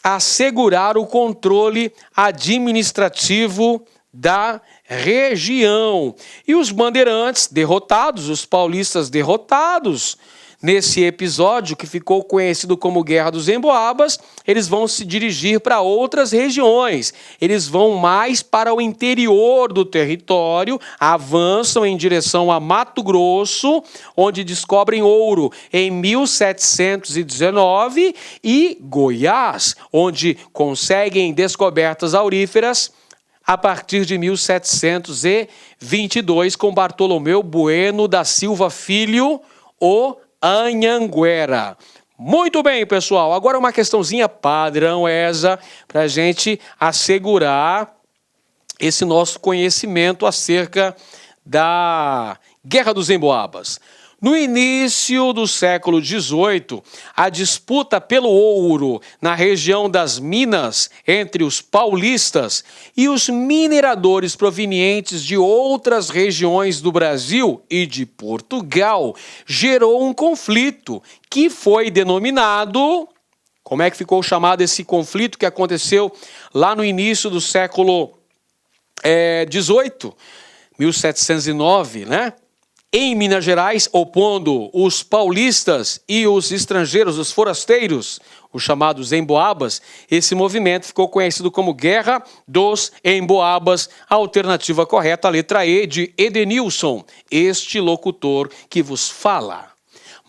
A: assegurar o controle administrativo da região. E os bandeirantes derrotados, os paulistas derrotados, nesse episódio que ficou conhecido como Guerra dos Emboabas, eles vão se dirigir para outras regiões. Eles vão mais para o interior do território, avançam em direção a Mato Grosso, onde descobrem ouro em 1719, e Goiás, onde conseguem descobertas auríferas a partir de 1722, com Bartolomeu Bueno da Silva Filho, o Anhanguera. Muito bem, pessoal. Agora uma questãozinha padrão essa, para a gente assegurar esse nosso conhecimento acerca da Guerra dos Emboabas. No início do século XVIII, a disputa pelo ouro na região das Minas entre os paulistas e os mineradores provenientes de outras regiões do Brasil e de Portugal gerou um conflito que foi denominado... Como é que ficou chamado esse conflito que aconteceu lá no início do século XVIII, 1709, né? Em Minas Gerais, opondo os paulistas e os estrangeiros, os forasteiros, os chamados Emboabas, esse movimento ficou conhecido como Guerra dos Emboabas. A alternativa correta, a letra E, de Edenilson, este locutor que vos fala.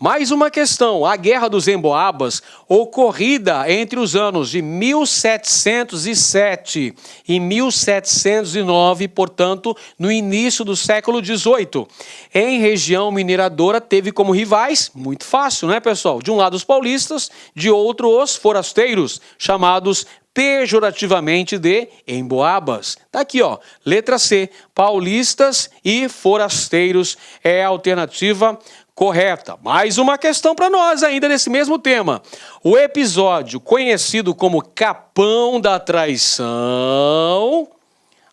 A: Mais uma questão, a Guerra dos Emboabas, ocorrida entre os anos de 1707 e 1709, portanto, no início do século XVIII. Em região mineradora, teve como rivais, muito fácil, né, pessoal? De um lado os paulistas, de outro os forasteiros, chamados pejorativamente de Emboabas. Tá aqui, ó, letra C, paulistas e forasteiros é a alternativa correta. Mais uma questão para nós ainda nesse mesmo tema. O episódio conhecido como Capão da Traição,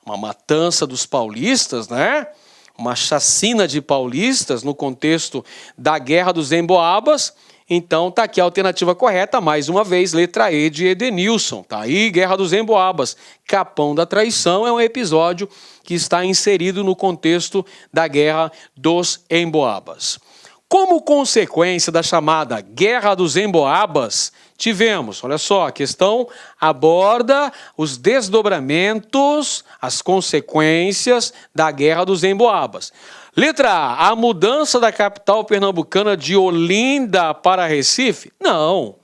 A: uma matança dos paulistas, né? Uma chacina de paulistas no contexto da Guerra dos Emboabas. Então tá aqui a alternativa correta, mais uma vez, letra E de Edenilson. Tá aí, Guerra dos Emboabas. Capão da Traição é um episódio que está inserido no contexto da Guerra dos Emboabas. Como consequência da chamada Guerra dos Emboabas, tivemos, olha só, a questão aborda os desdobramentos, as consequências da Guerra dos Emboabas. Letra A, a mudança da capital pernambucana de Olinda para Recife? Não.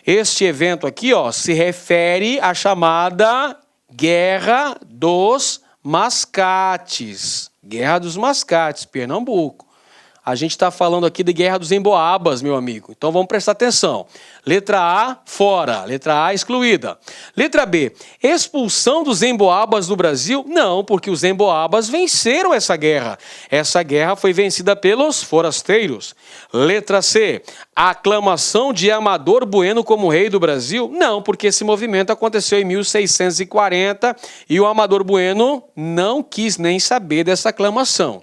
A: Este evento aqui, ó, se refere à chamada Guerra dos Mascates. Guerra dos Mascates, Pernambuco. A gente está falando aqui de Guerra dos Emboabas, meu amigo. Então vamos prestar atenção. Letra A, fora. Letra A, excluída. Letra B, expulsão dos Emboabas do Brasil? Não, porque os Emboabas venceram essa guerra. Essa guerra foi vencida pelos forasteiros. Letra C, aclamação de Amador Bueno como rei do Brasil? Não, porque esse movimento aconteceu em 1640 e o Amador Bueno não quis nem saber dessa aclamação.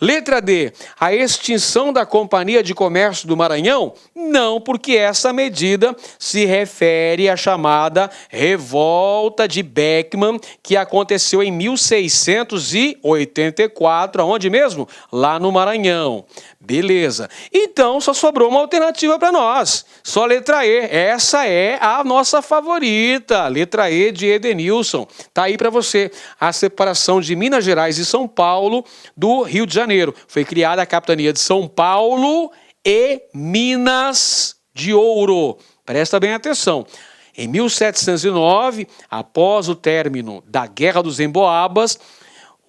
A: Letra D, a extinção da Companhia de Comércio do Maranhão? Não, porque essa medida se refere à chamada Revolta de Beckman, que aconteceu em 1684, aonde mesmo? Lá no Maranhão. Beleza. Então, só sobrou uma alternativa para nós. Só letra E. Essa é a nossa favorita. Letra E de Edenilson. Tá aí para você. A separação de Minas Gerais e São Paulo do Rio de Janeiro. Foi criada a capitania de São Paulo e Minas de Ouro. Presta bem atenção. Em 1709, após o término da Guerra dos Emboabas,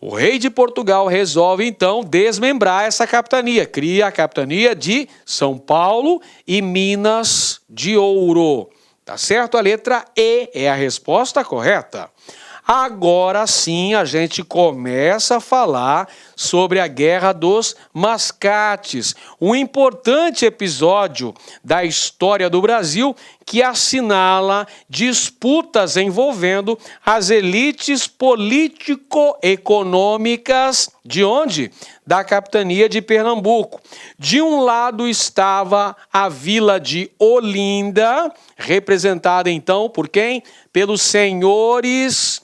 A: o rei de Portugal resolve, então, desmembrar essa capitania. Cria a capitania de São Paulo e Minas de Ouro. Tá certo? A letra E é a resposta correta. Agora sim a gente começa a falar sobre a Guerra dos Mascates, um importante episódio da história do Brasil que assinala disputas envolvendo as elites político-econômicas de onde? Da capitania de Pernambuco. De um lado estava a vila de Olinda, representada então por quem? Pelos senhores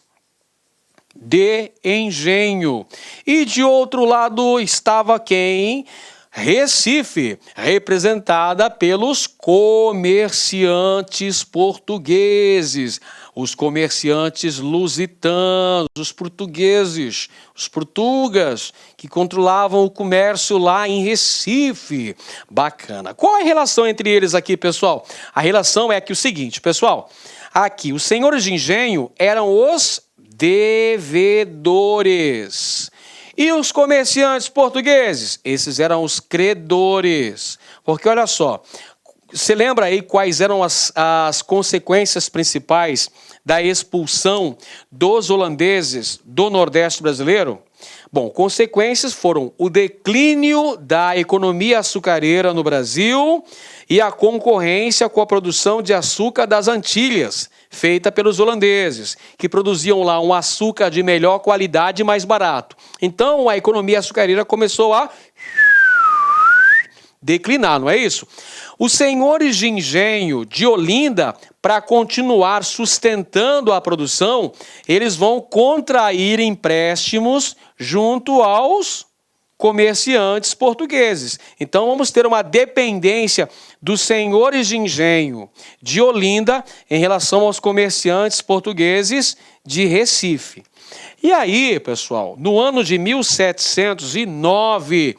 A: de engenho. E de outro lado estava quem? Recife, representada pelos comerciantes portugueses, os comerciantes lusitanos, os portugueses, os portugas, que controlavam o comércio lá em Recife. Bacana. Qual é a relação entre eles aqui, pessoal? A relação é que o seguinte, pessoal, aqui os senhores de engenho eram os devedores. E os comerciantes portugueses? Esses eram os credores. Porque olha só, você lembra aí quais eram as consequências principais da expulsão dos holandeses do Nordeste brasileiro? Bom, consequências foram o declínio da economia açucareira no Brasil e a concorrência com a produção de açúcar das Antilhas, feita pelos holandeses, que produziam lá um açúcar de melhor qualidade e mais barato. Então, a economia açucareira começou a declinar, não é isso? Os senhores de engenho de Olinda, para continuar sustentando a produção, eles vão contrair empréstimos junto aos comerciantes portugueses. Então vamos ter uma dependência dos senhores de engenho de Olinda em relação aos comerciantes portugueses de Recife. E aí, pessoal, no ano de 1709,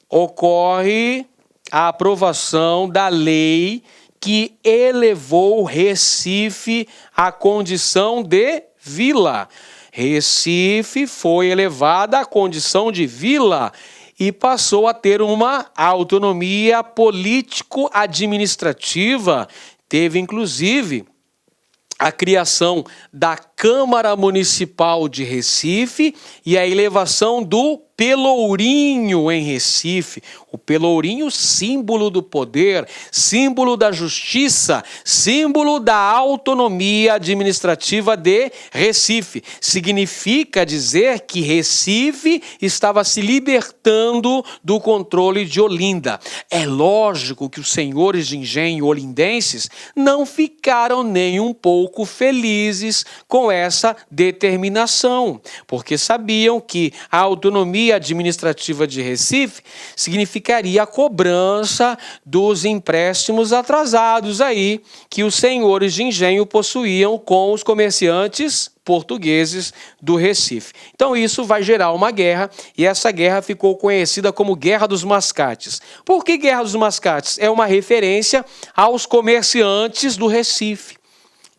A: ocorre a aprovação da lei que elevou Recife à condição de vila. Recife foi elevada à condição de vila e passou a ter uma autonomia político-administrativa. Teve, inclusive, a criação da Câmara Municipal de Recife e a elevação do Pelourinho em Recife. O Pelourinho, símbolo do poder, símbolo da justiça, símbolo da autonomia administrativa de Recife. Significa dizer que Recife estava se libertando do controle de Olinda. É lógico que os senhores de engenho olindenses não ficaram nem um pouco felizes com essa determinação, porque sabiam que a autonomia capitania administrativa de Recife significaria a cobrança dos empréstimos atrasados aí que os senhores de engenho possuíam com os comerciantes portugueses do Recife. Então isso vai gerar uma guerra, e essa guerra ficou conhecida como Guerra dos Mascates. Por que Guerra dos Mascates? É uma referência aos comerciantes do Recife.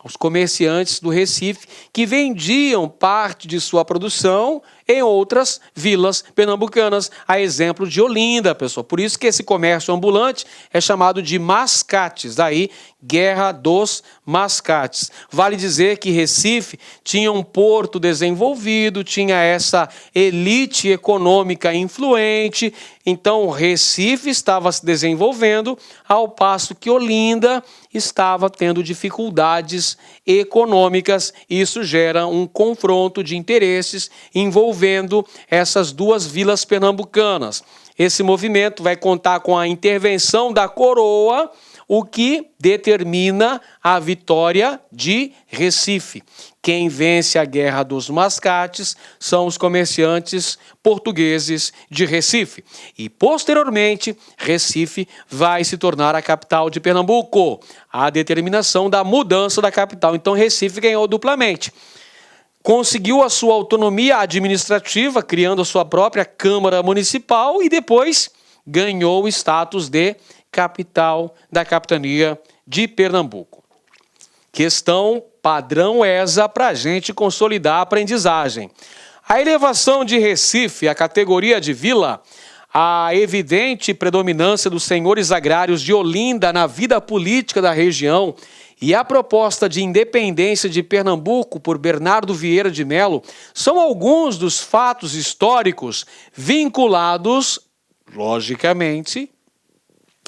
A: Os comerciantes do Recife que vendiam parte de sua produção em outras vilas pernambucanas, a exemplo de Olinda, pessoal. Por isso que esse comércio ambulante é chamado de mascates, daí Guerra dos Mascates. Vale dizer que Recife tinha um porto desenvolvido, tinha essa elite econômica influente, então Recife estava se desenvolvendo, ao passo que Olinda estava tendo dificuldades econômicas. Isso gera um confronto de interesses envolvendo essas duas vilas pernambucanas. Esse movimento vai contar com a intervenção da coroa, o que determina a vitória de Recife. Quem vence a Guerra dos Mascates são os comerciantes portugueses de Recife. E, posteriormente, Recife vai se tornar a capital de Pernambuco. A determinação da mudança da capital. Então, Recife ganhou duplamente. Conseguiu a sua autonomia administrativa, criando a sua própria Câmara Municipal, e depois ganhou o status de capital da capitania de Pernambuco. Questão padrão ESA para a gente consolidar a aprendizagem. A elevação de Recife à categoria de vila, a evidente predominância dos senhores agrários de Olinda na vida política da região e a proposta de independência de Pernambuco por Bernardo Vieira de Melo são alguns dos fatos históricos vinculados, logicamente,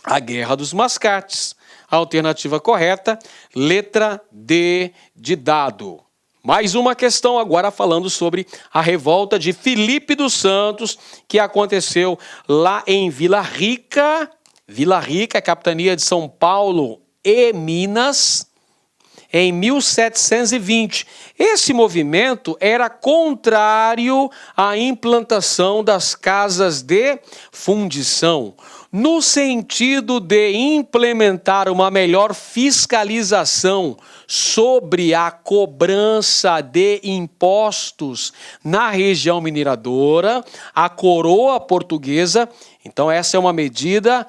A: à Guerra dos Mascates. A alternativa correta, letra D de dado. Mais uma questão agora falando sobre a revolta de Filipe dos Santos, que aconteceu lá em Vila Rica, capitania de São Paulo e Minas, em 1720. Esse movimento era contrário à implantação das casas de fundição, no sentido de implementar uma melhor fiscalização sobre a cobrança de impostos na região mineradora. A coroa portuguesa, então essa é uma medida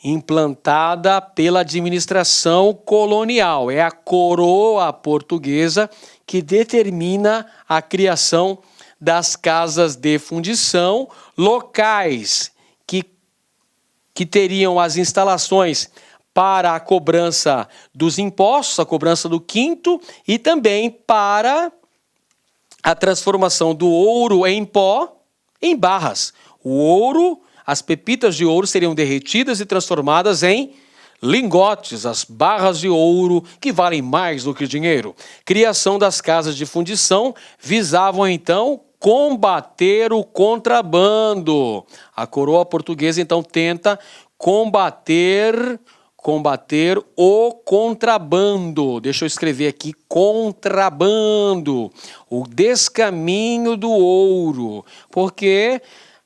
A: implantada pela administração colonial. É a coroa portuguesa que determina a criação das casas de fundição, locais que teriam as instalações para a cobrança dos impostos, a cobrança do quinto, e também para a transformação do ouro em pó em barras. O ouro, as pepitas de ouro seriam derretidas e transformadas em lingotes, as barras de ouro que valem mais do que dinheiro. Criação das casas de fundição visavam então combater o contrabando. A coroa portuguesa então tenta combater o contrabando. Deixa eu escrever aqui: contrabando, o descaminho do ouro, porque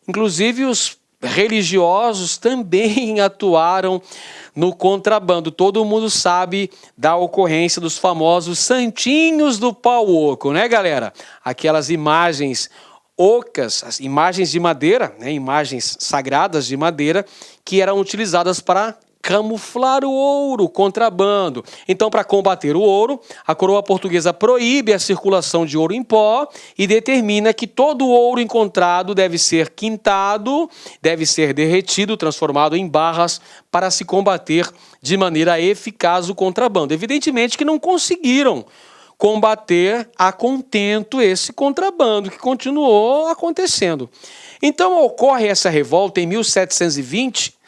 A: inclusive os religiosos também atuaram no contrabando. Todo mundo sabe da ocorrência dos famosos santinhos do pau oco, né, galera? Aquelas imagens ocas, as imagens de madeira, né, imagens sagradas de madeira, que eram utilizadas para camuflar o ouro, o contrabando. Então, para combater o ouro, a coroa portuguesa proíbe a circulação de ouro em pó e determina que todo o ouro encontrado deve ser quintado, deve ser derretido, transformado em barras, para se combater de maneira eficaz o contrabando. Evidentemente que não conseguiram combater a contento esse contrabando, que continuou acontecendo. Então, ocorre essa revolta em 1720,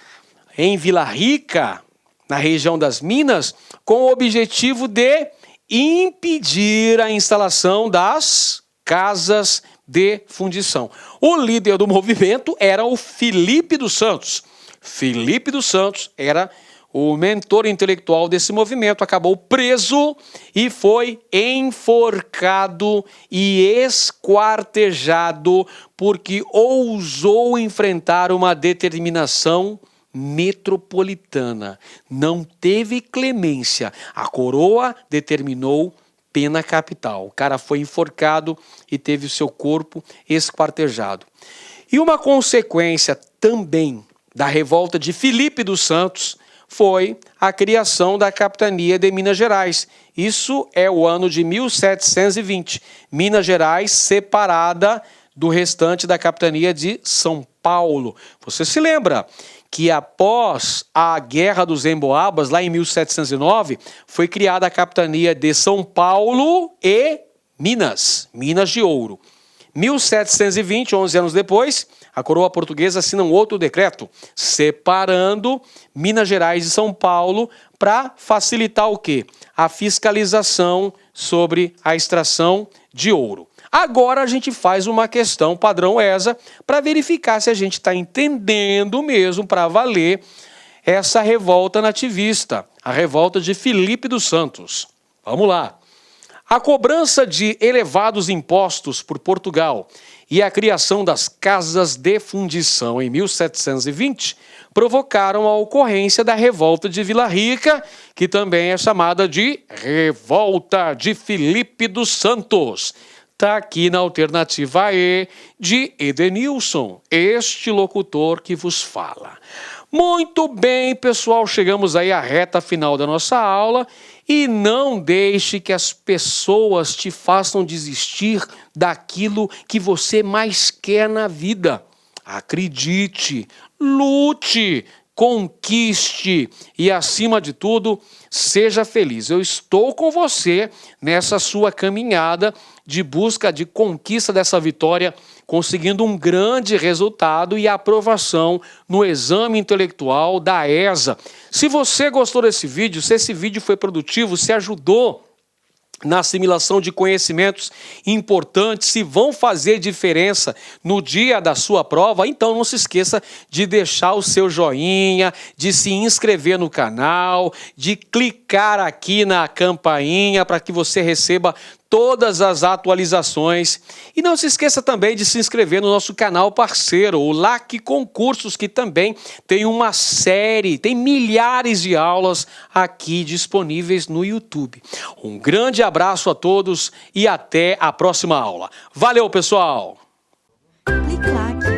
A: em Vila Rica, na região das Minas, com o objetivo de impedir a instalação das casas de fundição. O líder do movimento era o Filipe dos Santos. Filipe dos Santos era o mentor intelectual desse movimento, acabou preso e foi enforcado e esquartejado porque ousou enfrentar uma determinação metropolitana. Não teve clemência. A coroa determinou pena capital. O cara foi enforcado e teve o seu corpo esquartejado. E uma consequência também da revolta de Filipe dos Santos foi a criação da capitania de Minas Gerais. Isso é o ano de 1720. Minas Gerais separada do restante da capitania de São Paulo. Você se lembra que após a Guerra dos Emboabas, lá em 1709, foi criada a capitania de São Paulo e Minas, Minas de Ouro. 1720, 11 anos depois, a coroa portuguesa assina um outro decreto, separando Minas Gerais e São Paulo para facilitar o quê? A fiscalização sobre a extração de ouro. Agora a gente faz uma questão padrão ESA para verificar se a gente está entendendo mesmo para valer essa revolta nativista, a revolta de Filipe dos Santos. Vamos lá. A cobrança de elevados impostos por Portugal e a criação das casas de fundição em 1720 provocaram a ocorrência da revolta de Vila Rica, que também é chamada de Revolta de Filipe dos Santos. Está aqui na alternativa E de Edenilson, este locutor que vos fala. Muito bem, pessoal, chegamos aí à reta final da nossa aula e não deixe que as pessoas te façam desistir daquilo que você mais quer na vida. Acredite, lute, conquiste e, acima de tudo, seja feliz. Eu estou com você nessa sua caminhada de busca de conquista dessa vitória, conseguindo um grande resultado e aprovação no exame intelectual da ESA. Se você gostou desse vídeo, se esse vídeo foi produtivo, se ajudou na assimilação de conhecimentos importantes, se vão fazer diferença no dia da sua prova, então não se esqueça de deixar o seu joinha, de se inscrever no canal, de clicar aqui na campainha para que você receba todas as atualizações. E não se esqueça também de se inscrever no nosso canal parceiro, o LAC Concursos, que também tem uma série, tem milhares de aulas aqui disponíveis no YouTube. Um grande abraço a todos e até a próxima aula. Valeu, pessoal!
B: Clique lá.